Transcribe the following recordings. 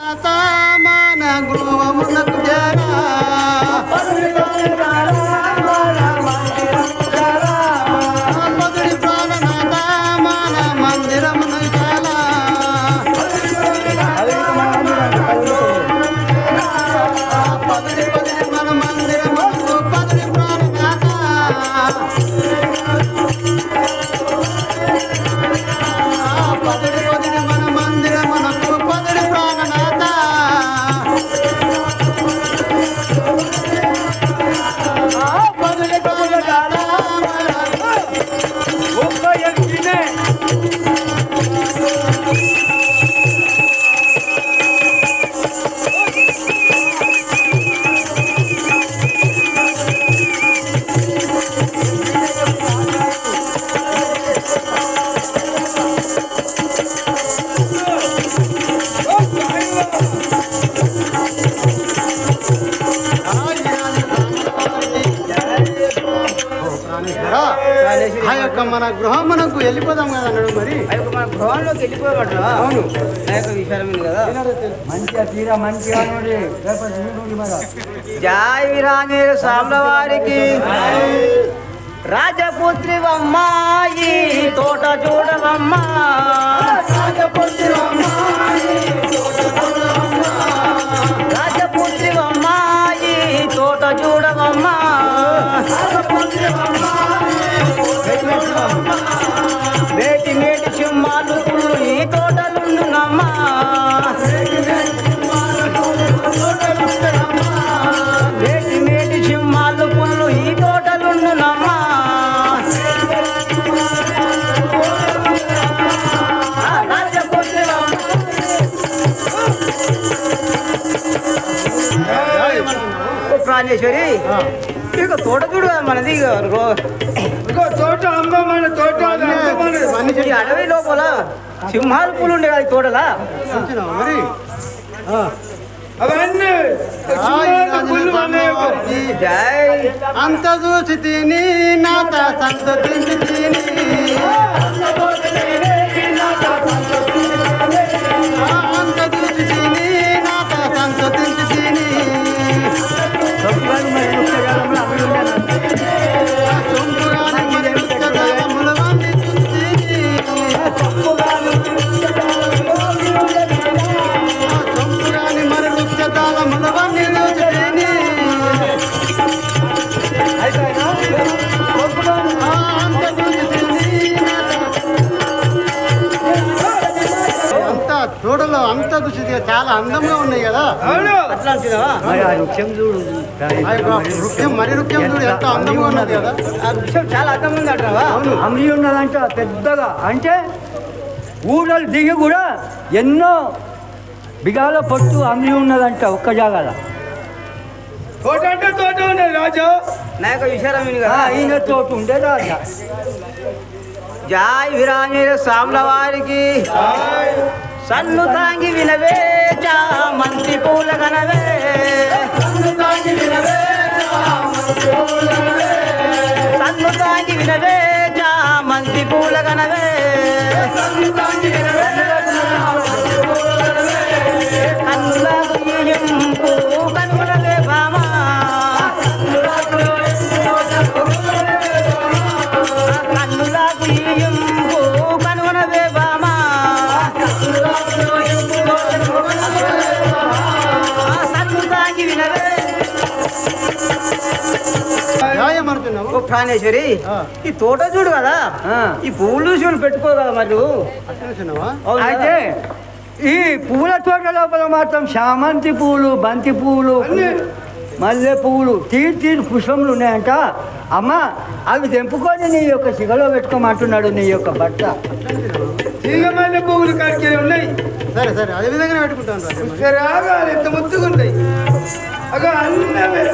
మన గృహమునకు చేరా మొదటి ప్రాణనాథ మన మందిరమునకు చేరా పదవి మన మందిరమునకు పదవి ప్రాణనాథ పదవి మన మందిరమునకు పదవి ప్రాణనాథ పదవి ప్రాణనాథ ఆ యొక్క మన గృహమునకు వెళ్ళిపోదాం కదా అన్నాడు. మరి మన గృహంలోకి వెళ్ళిపోయాడు. అవును ఆ యొక్క విషయమైంది కదా. మంచిగా తీరా మంచిగా జై వీరాంజనేయ స్వాముల వారికి. రాజపుత్రి అమ్మాయి తోట చూడవమ్మా, రాజపుత్రి అమ్మాయి తోట చూడవమ్మా, వేటి మేటి సింహాలు పుల్లు ఈ తోటలుండునమ్మా, వేటి మేటి సింహాలు పుల్లు ఈ తోటలుండునమ్మా, ప్రాణేశ్వరి ఇక తోట చూడు మనది. తోట అమ్మ మన తోట ఈ అడవి లోపల సింహాలు పూలు ఉండే కదా ఈ తోటలా. మరి అవన్నీ జై అంత చూసి తిని నాత సంతతించి తిని అంత చూసి తిని నాత సంతతించి తిని సొంపురాని మరి ములవన్నీ తిని అంతా తోటలో అంత చూసి చాలా అందంగా ఉన్నాయి కదా. అట్లా అంటున్నావా? వృక్షం చూడు, వృక్షం మరి వృక్షం చూడు ఎంత అందంగా ఉన్నది కదా. ఆ వృక్షం చాలా అందం ఉంది అంటున్నావా? అమ్మి ఉన్నదంట పెద్దగా. అంటే ఊళ్ళో దిగి కూడా ఎన్నో బిగాల పొట్టు అమ్మి ఉన్నదంట ఒక్క జాగాల. తోట అంటే తోట ఉండేది రాజా. నా యొక్క విషయమైంది కదా. ఈయన తోట ఉండే రాజా. జై వీరాంజనేయ స్వాముల వారికి. సన్ను తాంగి వినవే మంచి పూల కనవే, సన్ను తాంగి వినవే మంచి పూల కనవే, కన్నులకు ఈయింపు కనుగొనలే బామా, కన్నులకు ఈయింపు కనుగొనవే బామా, సన్ను తాంగి వినవే. ఏమనుకున్నావు ప్రాణేశ్వరి ఈ తోట చూడు కదా, ఈ పువ్వులు చూసి పెట్టుకో కదా మరి. అయితే ఈ పూల తోట లోపల మాత్రం చామంతి పూలు, బంతి పూలు, మల్లె పువ్వులు, తీరు పుష్పములు ఉన్నాయంట. అమ్మ అవి తెంపుకొని నీ యొక్క సిగలో పెట్టుకోమంటున్నాడు నీ యొక్క భర్త. తీగమల్లె పువ్వులు కాడికి ఉన్నాయి. సరే సరే అదే విధంగా పెట్టుకుంటాను. రాగా ఎంత ముద్దుగా ఉంటాయి. అగో అన్నీ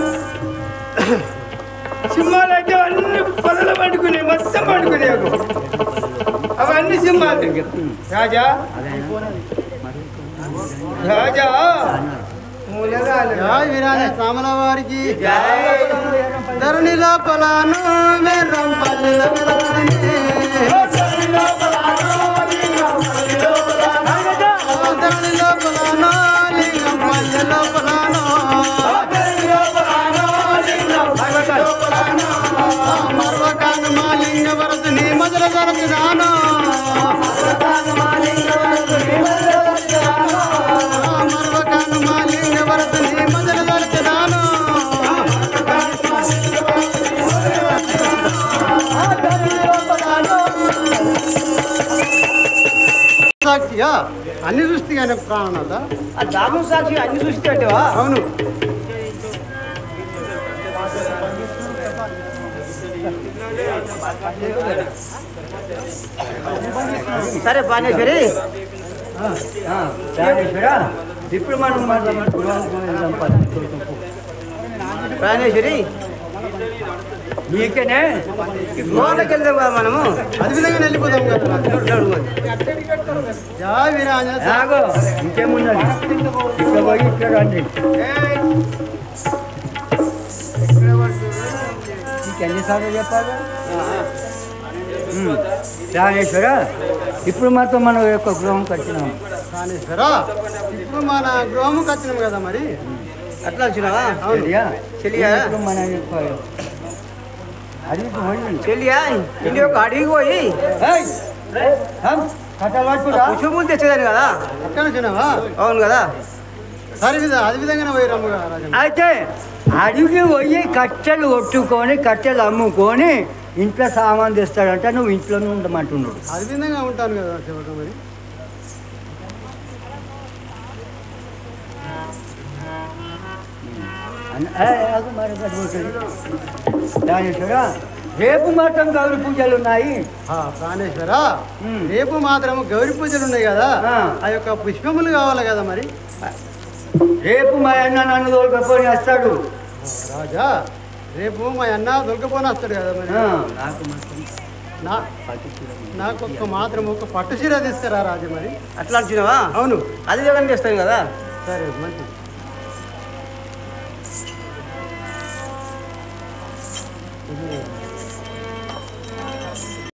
సింహాలు అయితే అన్ని పొదలు పండుకున్నాయి, మొత్తం పండుకున్నాయి. అవన్నీ సింహాలు. రాజా రాజా వీరాజ స్వాముల వారికి ధరణి లోపలను వేరం పల్లెల ధరణి లోపలను లోపలానో మర్వకాను మా లింగ వరదని మొదల దొరకుదానో మర్వకాను మా లింగ వరదని మొదల దొరకుదానో సాక్షిగా అన్ని సృష్టి కానీ ప్రాణనాథ ఆ దాము సాక్షి అన్ని చూస్తే అంటేవా అవును సరే బానేశ్వరి ప్రాణేశ్వరా ఇప్పుడు మనం ప్రాణేశ్వరి నీకేనే గోవాకి వెళ్దాం కదా మనము అది విధంగా వెళ్ళిపోతాం కదా జా వీరాంజ ఆగో ఇంకేమున్నది ఇక్కడ పోయి ఇక్కడ రండి ఎన్నిసార్లు చెప్పాలి ప్రాణేశ్వర ఇప్పుడు మాత్రం మనం యొక్క గృహం కట్టినాము ప్రాణేశ్వరా ఇప్పుడు మన గృహము కట్టినాం కదా మరి అట్లా వచ్చినావా చెలియా చెలియా? ఇప్పుడు మన యొక్క అడిగి పోయి చెల్లియా ఇంటి యొక్క అడిగి పోయి కథలు పట్టుకురా పుష్పములు తెచ్చేదాన్ని కదా ఎక్కడ వచ్చినావా అవును కదా సరే అది విధంగానే పోయి రమ్ము కదా రాజన్న. అయితే అడిగి పోయి కట్టెలు కొట్టుకొని కట్టెలు అమ్ముకొని ఇంట్లో సామాన్ తెస్తాడంటే నువ్వు ఇంట్లోనే ఉండమంటున్నాడు అది విధంగా ఉంటాను కదా శివక మరి రాజేశ్వరా రేపు మాత్రం గౌరి పూజలు ఉన్నాయి ప్రాణేశ్వరా ఉమ్. రేపు మాత్రం గౌరి పూజలు ఉన్నాయి కదా ఆ. ఆ యొక్క పుష్పములు కావాలి కదా మరి రేపు మా అన్న నన్ను తోలుకొని వస్తాడు రాజా రేపు మా అన్న దొరకపోని వస్తాడు కదా మరి నాకు మాత్రం నా- నాకు ఒక పట్టు చీర తీసుకురా రాజా మరి అట్లా వచ్చినావా అవును అది జగన్ చేస్తాను కదా సరే మంచిది ఇది